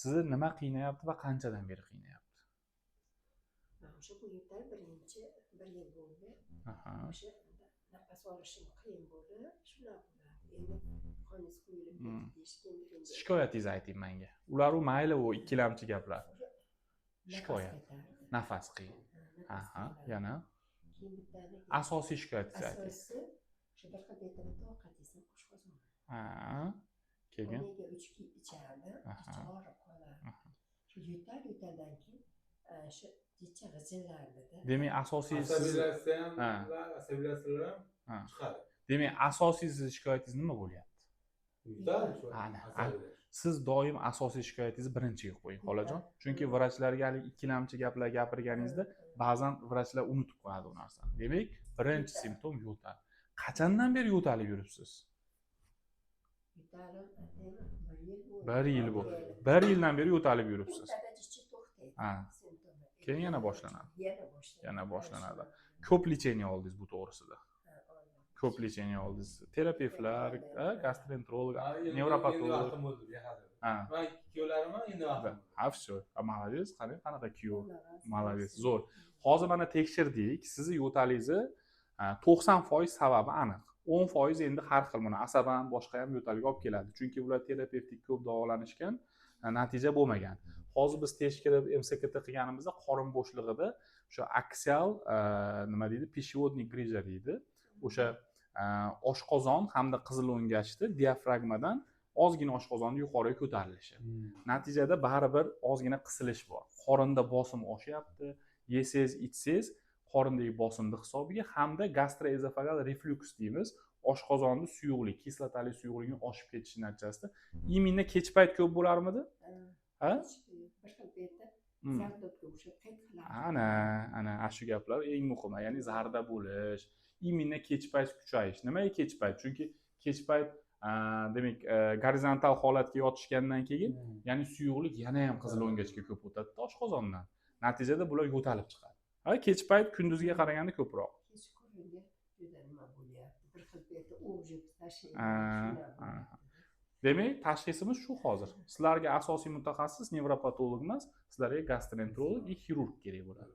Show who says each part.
Speaker 1: Sizni nima qiynayapti va qanchadan beri qiynayapti?
Speaker 2: O'sha bu yerda birinchi bir yil bo'ldi. O'sha nafas olishim qiyin bo'ldi. Shunaqa bo'ladi. Endi qonungiz qo'yilib ketdi deyishgan birinchi.
Speaker 1: Shikoyatingizni ayting menga. Ular mayli u ikkilamchi gaplar. Shikoyat. Nafas qiyin. Yana
Speaker 2: Keyin bittani
Speaker 1: asosiy shikoyatingizni ayting.
Speaker 2: asosi o'sha bir xil betimda ovqatingizni oshqozon.
Speaker 1: Keyin
Speaker 2: Omega 3 ichardi, og'rib qolardi. Shu yo'tal yo'taldan keyin shu kecha g'ijillardi-da.
Speaker 1: Demak, asosiy
Speaker 3: asabiylashsalar ham chiqadi.
Speaker 1: Demak, asosiy shikoyatingiz nima bo'lyapti? Siz doim asosiy shikoyatingizni birinchiga qo'ying, xolajon. Chunki vrachlarga hali ikkilamchi gaplar gapirganingizda ba'zan vrachlar unutib qo'yadi u narsani. Demak, birinchi simptom yo'tal. Qachondan beri yo'talib yuribsiz? Bir yil bo'ldi. Bir yildan beri yo'talib yuribsiz. Keyin yana boshlanadi. Yana boshlanadi. Ko'p lecheniya oldingiz bu to'g'risida. Ko'p lecheniya oldingiz. Terapevtlar, gastroenterolog, nevropatolog.
Speaker 3: Men kuyovlarim endi vaqtim.
Speaker 1: Все. Молодец, qanaqa kuyov. Молодец, zo'r. Hozir mana tekshirdik, sizni yo'talingizni 90% sababi aniq. 10% endi har xil mana asaban boshqa ham yo'talga olib keladi. Chunki ular terapevtik ko'p davolanishgan, natija bo'lmagan. Hozir biz tekshirib MSKT qilganimizda qorin bo'shlig'ida o'sha aksial nima deydi, пищеводный грыжа deydi. O'sha oshqozon hamda qizil o'ngachda diafragmadan ozgina oshqozonni yuqoriga ko'tarilishi. Natijada baribir ozgina qisilish bor. Qorinda bosim oshyapti, yesangiz, ichsangiz qorindagi bosimni hisobiga hamda gastroezofagal reflux deymiz. Oshqozonda suyuqlik, kislotali suyuqlikning oshib ketishi natijasida iminda kech payt ko'p bo'larmidi? Ana shu gaplar eng muhimi, ya'ni zarda bo'lish, iminda kech payt kuchayish. Nimaga kech payt? Chunki kech payt demak gorizontal holatga yotishgandan keyin, ya'ni suyuqlik yana ham qizil o'ngachga ko'p o'tadi oshqozondan. Natijada bular yo'talib chiqadi. Kech payt kunduzga qaraganda ko'proq.
Speaker 2: Kechqurunga juda nima bo'lyapti? Bir xil beti o'jib tashlaydi.
Speaker 1: Demak, tashxisimiz shu hozir. Sizlarga asosiy mutaxassis nevropatolog emas, sizlarga gastroenterolog va xirurg kerak bo'ladi.